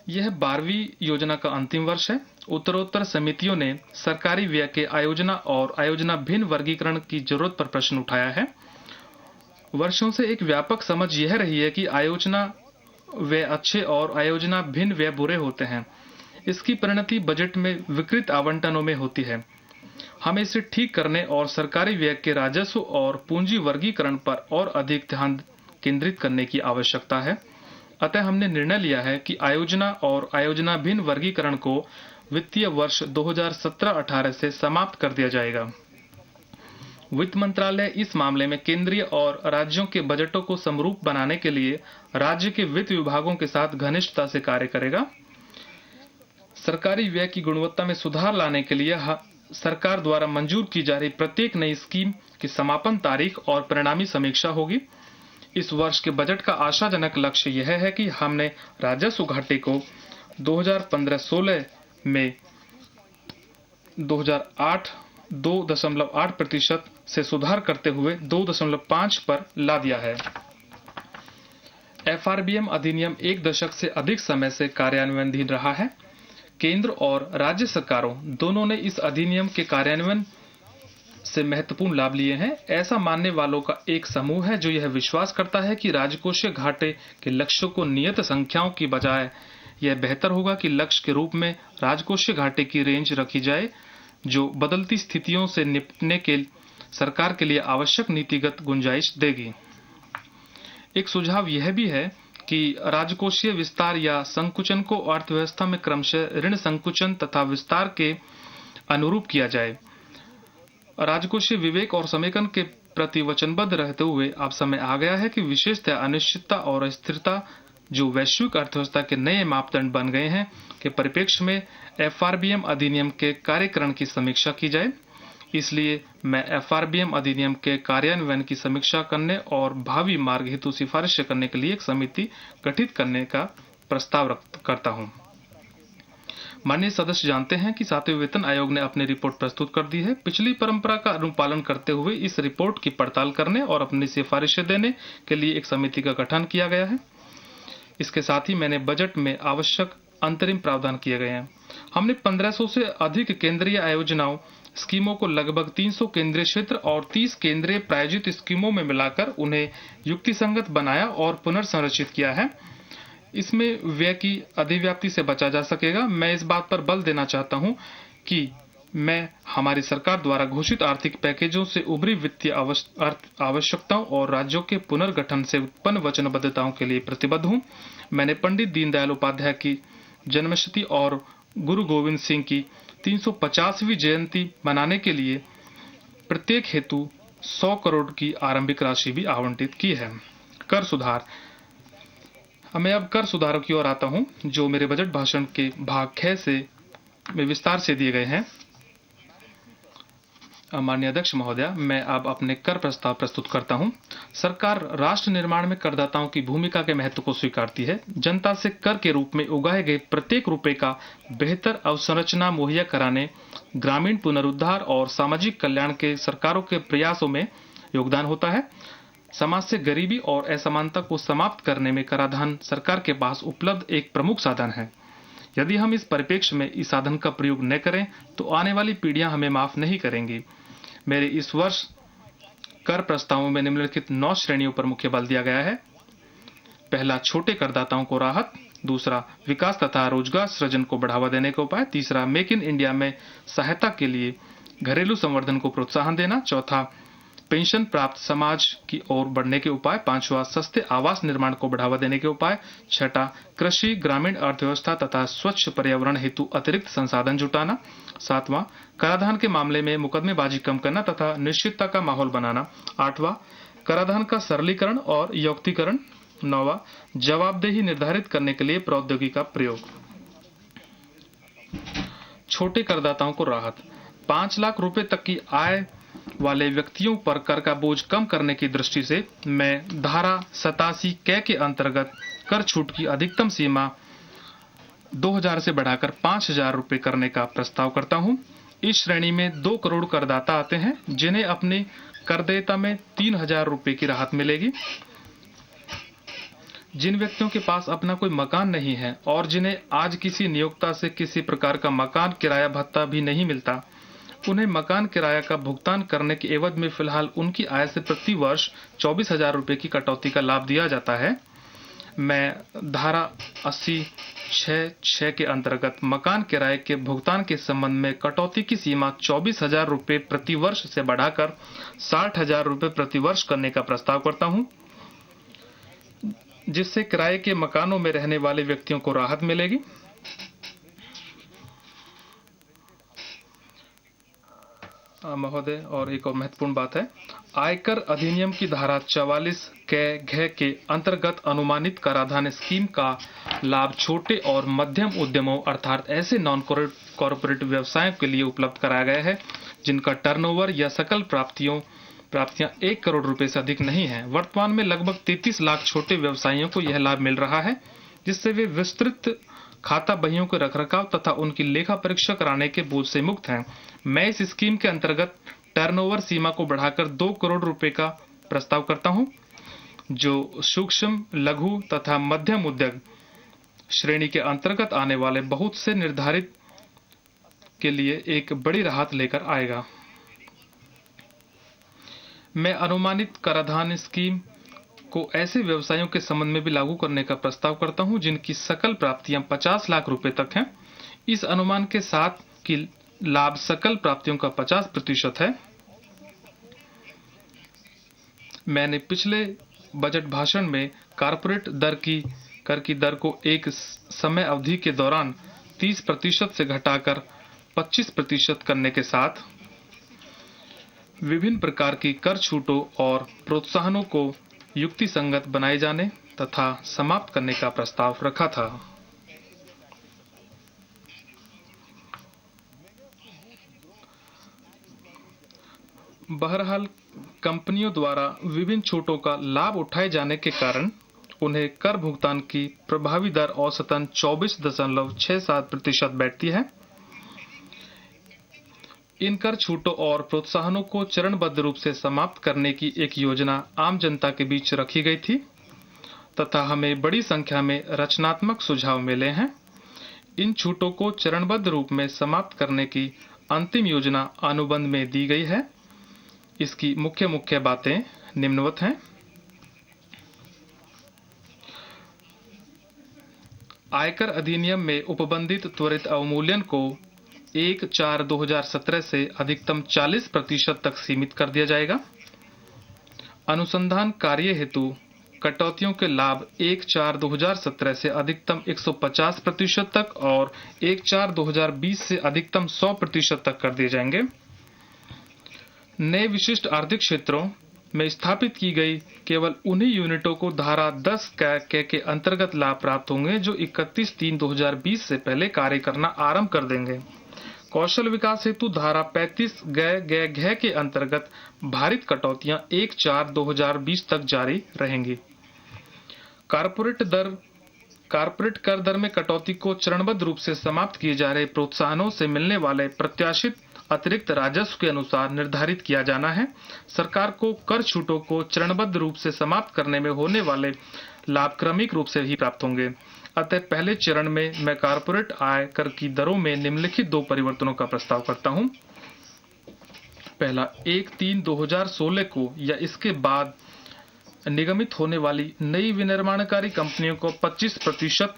यह 12वीं योजना का अंतिम वर्ष है। उत्तरोत्तर समितियों ने सरकारी व्यय के आयोजना और आयोजना भिन्न वर्गीकरण की जरूरत पर प्रश्न उठाया है। वर्षों से एक व्यापक समझ यह रही है कि आयोजना व्यय अच्छे और आयोजना भिन्न व्यय बुरे होते हैं। इसकी परिणति बजट में विकृत आवंटनों में होती है। हमें इसे ठीक करने और सरकारी व्यय के राजस्व और पूंजी वर्गीकरण पर और अधिक ध्यान केंद्रित करने की आवश्यकता है। अतः हमने निर्णय लिया है कि आयोजना और आयोजना भिन्न वर्गीकरण को वित्तीय वर्ष 2017-18 से समाप्त कर दिया जाएगा। वित्त मंत्रालय इस मामले में केंद्रीय और राज्यों के बजटों को समरूप बनाने के लिए राज्य के वित्त विभागों के साथ घनिष्ठता से कार्य करेगा। सरकारी व्यय की गुणवत्ता में सुधार लाने के लिए सरकार द्वारा मंजूर की जा रही प्रत्येक नई स्कीम की समापन तारीख और परिणामी समीक्षा होगी। इस वर्ष के बजट का आशाजनक लक्ष्य यह है कि हमने राजस्व घाटे को 2015-16 में 2.8% से सुधार करते हुए 2.5 पर ला दिया है। एफआरबीएम अधिनियम एक दशक से अधिक समय से कार्यान्वयनाधीन रहा है। केंद्र और राज्य सरकारों दोनों ने इस अधिनियम के कार्यान्वयन से महत्वपूर्ण लाभ लिए हैं। ऐसा मानने वालों का एक समूह है जो यह विश्वास करता है कि राजकोषीय घाटे के लक्ष्यों को नियत संख्याओं की बजाय यह बेहतर होगा कि लक्ष्य के रूप में राजकोषीय घाटे की रेंज रखी जाए, जो बदलती स्थितियों से निपटने के सरकार के लिए आवश्यक नीतिगत गुंजाइश देगी। एक सुझाव यह भी है कि राजकोषीय विस्तार या संकुचन को अर्थव्यवस्था में क्रमशः ऋण संकुचन तथा विस्तार के अनुरूप किया जाए। राजकोषीय विवेक और समेकन के प्रति वचनबद्ध रहते हुए अब समय आ गया है कि विशेषतः अनिश्चितता और अस्थिरता जो वैश्विक अर्थव्यवस्था के नए मापदंड बन गए हैं के परिप्रेक्ष्य में एफआरबीएम अधिनियम के कार्यकरण की समीक्षा की जाए। इसलिए मैं एफआरबीएम अधिनियम के कार्यान्वयन की समीक्षा करने और भावी मार्ग हेतु सिफारिश करने के लिए एक समिति गठित करने का प्रस्ताव करता हूं। माननीय सदस्य जानते हैं कि 7वें वेतन आयोग ने अपनी रिपोर्ट प्रस्तुत कर दी है। पिछली परंपरा का अनुपालन करते हुए इस रिपोर्ट की पड़ताल करने और अपनी सिफारिशें देने के लिए एक समिति का गठन किया गया है। इसके साथ ही मैंने बजट में आवश्यक अंतरिम प्रावधान किए गए हैं। हमने 1500 से अधिक केंद्रीय आयोजनाओं स्कीमों को लगभग 300 केंद्रीय क्षेत्र और 30 केंद्रीय प्रायोजित स्कीमों में मिलाकर उन्हें युक्तिसंगत बनाया और पुनर्संरचित किया है। इसमें व्यय की अधिव्याप्ति से बचा जा सकेगा। मैं इस बात पर बल देना चाहता हूं कि मैं हमारी सरकार द्वारा घोषित आर्थिक पैकेजों से उभरी वित्तीय आवश्यकताओं और राज्यों के पुनर्गठन से उत्पन्न वचनबद्धताओं के लिए प्रतिबद्ध हूं। मैंने पंडित दीनदयाल उपाध्याय की जन्मशती और गुरु गोविंद सिंह की 350वीं जयंती मनाने के लिए प्रत्येक हेतु 100 करोड़ की आरंभिक राशि भी आवंटित की है। कर सुधार। मैं अब कर सुधारों की ओर आता हूं, जो मेरे बजट भाषण के भाग 6 से में विस्तार से दिए गए हैं। माननीय अध्यक्ष महोदया, मैं अब अपने कर प्रस्ताव प्रस्तुत करता हूं। सरकार राष्ट्र निर्माण में करदाताओं की भूमिका के महत्व को स्वीकारती है। जनता से कर के रूप में उगाए गए प्रत्येक रुपए का बेहतर अवसंरचना मुहैया कराने, ग्रामीण पुनरुद्धार और सामाजिक कल्याण के सरकारों के प्रयासों में योगदान होता है। समाज से गरीबी और असमानता को समाप्त करने में कराधान सरकार के पास उपलब्ध एक प्रमुख साधन है। यदि हम इस परिप्रेक्ष्य में इस साधन का प्रयोग न करें तो आने वाली पीढ़ियां हमें माफ नहीं करेंगी। मेरे इस वर्ष कर प्रस्तावों में निम्नलिखित 9 श्रेणियों पर मुख्य बल दिया गया है। पहला, छोटे करदाताओं को राहत। दूसरा, विकास तथा रोजगार सृजन को बढ़ावा देने का उपाय। तीसरा, मेक इन इंडिया में सहायता के लिए घरेलू संवर्धन को प्रोत्साहन देना। चौथा, पेंशन प्राप्त समाज की ओर बढ़ने के उपाय। पांचवा, सस्ते आवास निर्माण को बढ़ावा देने के उपाय। छठा, कृषि, ग्रामीण अर्थव्यवस्था तथा स्वच्छ पर्यावरण हेतु अतिरिक्त संसाधन जुटाना। सातवां, कराधान के मामले में मुकदमेबाजी कम करना तथा निश्चितता का माहौल बनाना। आठवां, कराधान का सरलीकरण और यौक्तिकरण। नौवां, जवाबदेही निर्धारित करने के लिए प्रौद्योगिकी का प्रयोग। छोटे करदाताओं को राहत। 5 लाख रुपए तक की आय वाले व्यक्तियों पर कर का बोझ कम करने की दृष्टि से मैं धारा 87 कै के अंतर्गत कर छूट की अधिकतम सीमा 2000 से बढ़ाकर 5000 रुपए करने का प्रस्ताव करता हूं। इस श्रेणी में 2 करोड़ करदाता आते हैं जिन्हें अपने कर देयता में 3000 रुपए की राहत मिलेगी। जिन व्यक्तियों के पास अपना कोई मकान नहीं है और जिन्हें आज किसी नियोक्ता से किसी प्रकार का मकान किराया भत्ता भी नहीं मिलता, उन्हें मकान किराया का भुगतान करने के एवज में फिलहाल उनकी आय से प्रति वर्ष 24,000 रुपए की कटौती का लाभ दिया जाता है। मैं धारा 80(6)(6) के अंतर्गत मकान किराए के भुगतान के संबंध में कटौती की सीमा 24,000 रुपए प्रति वर्ष से बढ़ाकर 60,000 रुपए प्रति वर्ष करने का प्रस्ताव करता हूं, जिससे किराए के मकानों में रहने वाले व्यक्तियों को राहत मिलेगी। महोदय, और एक और महत्वपूर्ण बात है, आयकर अधिनियम की धारा 44 के अंतर्गत अनुमानित कराधान स्कीम का लाभ छोटे और मध्यम उद्यमों अर्थात ऐसे नॉन कॉर्पोरेट व्यवसायों के लिए उपलब्ध कराया गया है जिनका टर्नओवर या सकल प्राप्तियां 1 करोड़ रुपए से अधिक नहीं है। वर्तमान में लगभग 33 लाख छोटे व्यवसायियों को यह लाभ मिल रहा है, जिससे वे विस्तृत खाता बहियों के रखरखाव तथा उनकी लेखा परीक्षा कराने के बोझ से मुक्त हैं। मैं इस स्कीम के अंतर्गत टर्नओवर सीमा को बढ़ाकर 2 करोड़ रुपए का प्रस्ताव करता हूं, जो सूक्ष्म, लघु तथा मध्यम उद्योग श्रेणी के अंतर्गत आने वाले बहुत से निर्धारित के लिए एक बड़ी राहत लेकर आएगा। मैं अनुमानित कराधान स्कीम को ऐसे व्यवसायों के संबंध में भी लागू करने का प्रस्ताव करता हूं जिनकी सकल प्राप्तियां 50 लाख रुपए तक हैं। इस अनुमान के साथ कि लाभ सकल प्राप्तियों का 50% है। मैंने पिछले बजट भाषण में कारपोरेट कर की दर को एक समय अवधि के दौरान 30% से घटाकर 25% करने के साथ विभिन्न प्रकार की कर छूटों और प्रोत्साहनों को युक्ति संगत बनाए जाने तथा समाप्त करने का प्रस्ताव रखा था। बहरहाल, कंपनियों द्वारा विभिन्न छूटों का लाभ उठाए जाने के कारण उन्हें कर भुगतान की प्रभावी दर औसतन 24.67% बैठती है। इन कर छूटों और प्रोत्साहनों को चरणबद्ध रूप से समाप्त करने की एक योजना आम जनता के बीच रखी गई थी तथा हमें बड़ी संख्या में रचनात्मक सुझाव मिले हैं। इन छूटों को चरणबद्ध रूप में समाप्त करने की अंतिम योजना अनुबंध में दी गई है। इसकी मुख्य बातें निम्नवत हैं। आयकर अधिनियम में उपबंधित त्वरित अवमूल्यन को 1/4/2017 से अधिकतम 40% तक सीमित कर दिया जाएगा। अनुसंधान कार्य हेतु कटौतियों के लाभ 1/4/2017 से अधिकतम 150% तक और 1/4/2020 से अधिकतम 100% तक कर दिए जाएंगे। नए विशिष्ट आर्थिक क्षेत्रों में स्थापित की गई केवल उन्हीं यूनिटों को धारा 10 के अंतर्गत लाभ प्राप्त होंगे जो 31/3/2020 से पहले कार्य करना आरंभ कर देंगे। कौशल विकास हेतु धारा 35 घ के अंतर्गत भारित कटौतियां 1/4/2020 तक जारी रहेंगी। कारपोरेट कर दर में कटौती को चरणबद्ध रूप से समाप्त किए जा रहे प्रोत्साहनों से मिलने वाले प्रत्याशित अतिरिक्त राजस्व के अनुसार निर्धारित किया जाना है। सरकार को कर छूटों को चरणबद्ध रूप से समाप्त करने में होने वाले लाभ क्रमिक रूप से ही प्राप्त होंगे। अतः पहले चरण में मैं कारपोरेट आय कर की दरों में निम्नलिखित 2 परिवर्तनों का प्रस्ताव करता हूं। पहला, 1/3/2016 को या इसके बाद निगमित होने वाली नई विनिर्माणकारी कंपनियों को 25%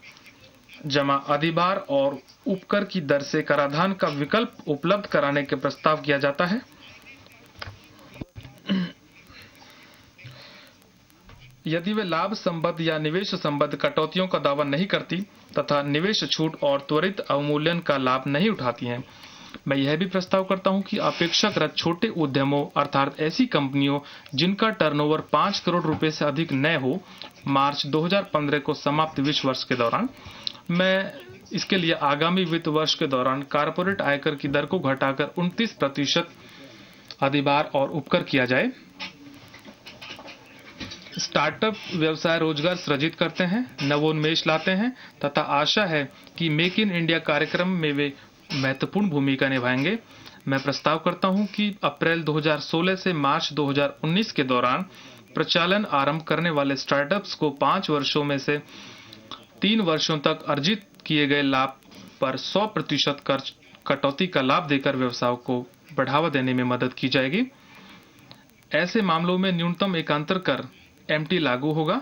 जमा अधिभार और उपकर की दर से कराधान का विकल्प उपलब्ध कराने के प्रस्ताव किया जाता है। यदि वे लाभ संबद्ध या निवेश संबद्ध कटौतियों का दावा नहीं करती तथा निवेश छूट और त्वरित अवमूल्यन का लाभ नहीं उठाती हैं, मैं यह भी प्रस्ताव करता हूं कि अपेक्षाकृत छोटे उद्यमों अर्थात ऐसी कंपनियों जिनका टर्नओवर 5 करोड़ रुपए से अधिक न हो, मार्च 2015 को समाप्त वित्त वर्ष के दौरान मैं इसके लिए आगामी वित्त वर्ष के दौरान कारपोरेट आयकर की दर को घटाकर 29% अधिभार और उपकर किया जाए। स्टार्टअप व्यवसाय रोजगार सृजित करते हैं, नवोन्मेष लाते हैं तथा आशा है कि मेक इन इंडिया कार्यक्रम में वे महत्वपूर्ण भूमिका निभाएंगे। मैं प्रस्ताव करता हूं कि अप्रैल 2016 से मार्च 2019 के दौरान प्रचालन आरंभ करने वाले स्टार्टअप्स को 5 वर्षों में से 3 वर्षों तक अर्जित किए गए लाभ पर 100% कर कटौती का लाभ देकर व्यवसाय को बढ़ावा देने में मदद की जाएगी। ऐसे मामलों में न्यूनतम एकांतर कर एमटी लागू होगा।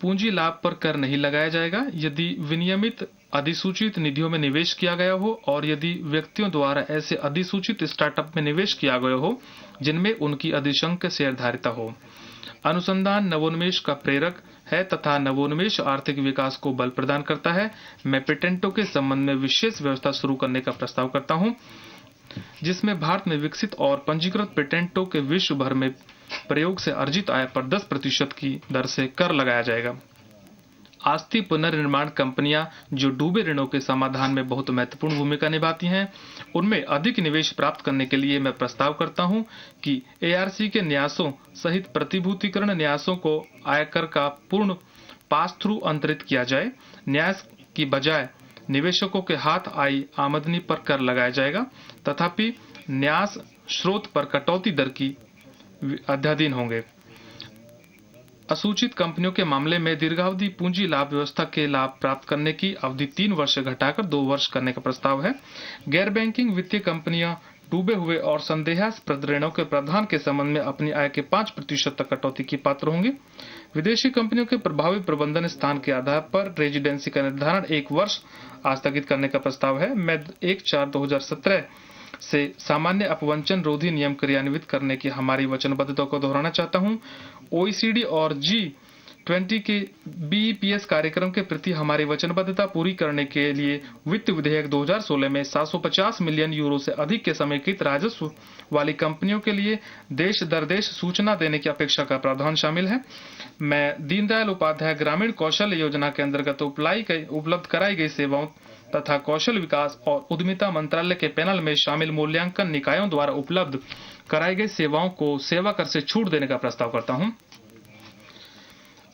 पूंजी लाभ पर कर नहीं लगाया जाएगा यदि विनियमित अधिसूचित निधियों में निवेश किया गया हो और यदि व्यक्तियों द्वारा ऐसे अधिसूचित स्टार्टअप में निवेश किया गया हो जिनमें उनकी अधिशंक शेयरधारिता हो। अनुसंधान नवोन्मेष का प्रेरक है तथा नवोन्मेष आर्थिक विकास को बल प्रदान करता है। मैं पेटेंटों के संबंध में विशेष व्यवस्था शुरू करने का प्रस्ताव करता हूं, जिसमें भारत में विकसित और पंजीकृत पेटेंटों के विश्व भर में प्रयोग से अर्जित आय पर 10% की दर से कर लगाया जाएगा। आस्ति पुनर्निर्माण कंपनियां जो डूबे ऋणों के समाधान में बहुत महत्वपूर्ण भूमिका निभाती हैं, उनमें अधिक निवेश प्राप्त करने के लिए मैं प्रस्ताव करता हूं कि एआरसी के न्यासों सहित प्रतिभूतिकरण न्यासों को आयकर का पूर्ण पास थ्रू अंतरित किया जाए। न्यास की बजाय निवेशकों के हाथ आई आमदनी पर कर लगाया जाएगा, तथापि न्यास स्रोत पर कटौती दर की अध्याधीन होंगे। असूचित कंपनियों के मामले में दीर्घावधि पूंजी लाभ व्यवस्था के लाभ प्राप्त करने की अवधि 3 वर्ष से घटाकर 2 वर्ष करने का प्रस्ताव है। गैर बैंकिंग वित्तीय कंपनियां डूबे हुए और संदेहास्पद ऋणों के प्रावधान के संबंध में अपनी आय के 5% तक कटौती की पात्र होंगे। विदेशी कंपनियों के प्रभावी प्रबंधन स्थान के आधार पर रेजिडेंसी का निर्धारण 1 वर्ष आस्थगित करने का प्रस्ताव है। मैं 1/4/2017 से सामान्य अपवंचन रोधी नियम क्रियान्वित करने की हमारी वचनबद्धता को दोहराना चाहता हूं। ओईसीडी और G20 के बीईपीएस कार्यक्रम के प्रति हमारी वचनबद्धता पूरी करने के लिए वित्त विधेयक 2016 में 750 मिलियन यूरो से अधिक के समेकित राजस्व वाली कंपनियों के लिए देश दर देश सूचना देने की अपेक्षा का प्रावधान शामिल है। मैं दीनदयाल उपाध्याय ग्रामीण कौशल योजना के अंतर्गत उपलब्ध कराई गई सेवाओं तथा कौशल विकास और उद्यमिता मंत्रालय के पैनल में शामिल मूल्यांकन निकायों द्वारा उपलब्ध कराई गई सेवाओं को सेवा कर से छूट देने का प्रस्ताव करता हूं।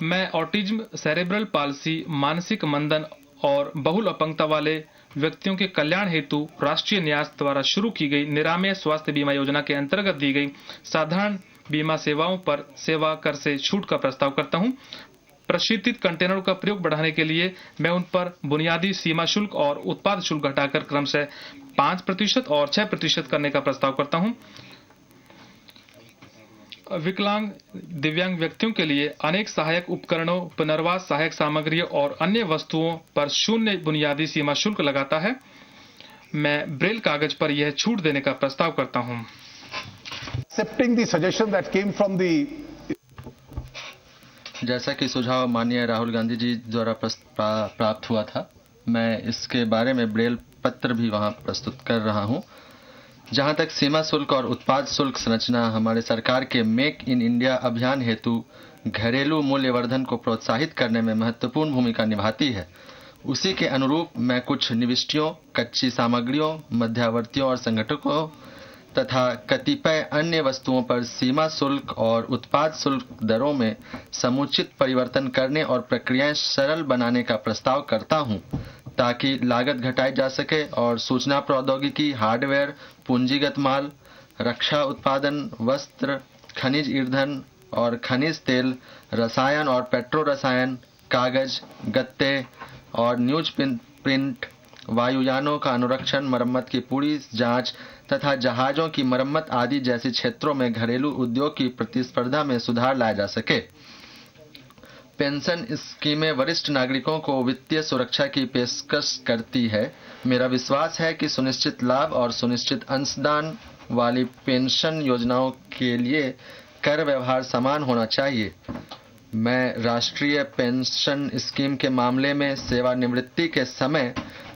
मैं ऑटिज्म, सेरेब्रल पाल्सी, मानसिक मंदन और बहुल अपंगता वाले व्यक्तियों के कल्याण हेतु राष्ट्रीय न्यास द्वारा शुरू की गई निरामय स्वास्थ्य बीमा योजना के अंतर्गत दी गई साधारण बीमा सेवाओं पर सेवा कर से छूट का प्रस्ताव करता हूं। प्रशीतित कंटेनरों का प्रयोग बढ़ाने के लिए मैं उन पर बुनियादी सीमा शुल्क और उत्पाद शुल्क घटाकर क्रमशः 5% और 6% करने का प्रस्ताव करता हूं। विकलांग दिव्यांग व्यक्तियों के लिए अनेक सहायक उपकरणों, पुनर्वास सहायक सामग्रियों और अन्य वस्तुओं पर 0 बुनियादी सीमा शुल्क लगाता है। मैं ब्रेल कागज पर यह छूट देने का प्रस्ताव करता हूं। Accepting the suggestion that came from the जैसा कि सुझाव माननीय राहुल गांधी जी द्वारा प्राप्त हुआ था, मैं इसके बारे में ब्रेल पत्र भी वहां प्रस्तुत कर रहा हूं। जहां तक सीमा शुल्क और उत्पाद शुल्क संरचना हमारे सरकार के मेक इन इंडिया अभियान हेतु घरेलू मूल्यवर्धन को प्रोत्साहित करने में महत्वपूर्ण भूमिका निभाती है, उसी के अनुरूप मैं कुछ निविष्टियों, कच्ची सामग्रियों, मध्यावर्तियों और संगठकों तथा कतिपय अन्य वस्तुओं पर सीमा शुल्क और उत्पाद शुल्क दरों में समुचित परिवर्तन करने और प्रक्रियाएं सरल बनाने का प्रस्ताव करता हूं, ताकि लागत घटाई जा सके और सूचना प्रौद्योगिकी, हार्डवेयर, पूंजीगत माल, रक्षा उत्पादन, वस्त्र, खनिज ईंधन और खनिज तेल, रसायन और पेट्रो रसायन, कागज, गत्ते और न्यूज प्रिंट, वायुयानों का अनुरक्षण, मरम्मत की पूरी जांच तथा जहाजों की मरम्मत आदि जैसे क्षेत्रों में घरेलू उद्योग की प्रतिस्पर्धा में सुधार लाया जा सके। पेंशन स्कीमें वरिष्ठ नागरिकों को वित्तीय सुरक्षा की पेशकश करती है। मेरा विश्वास है कि सुनिश्चित लाभ और सुनिश्चित अंशदान वाली पेंशन योजनाओं के लिए कर व्यवहार समान होना चाहिए। मैं राष्ट्रीय पेंशन स्कीम के मामले में सेवानिवृत्ति के समय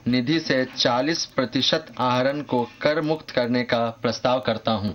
निधि से 40% आहरण को कर मुक्त करने का प्रस्ताव करता हूं।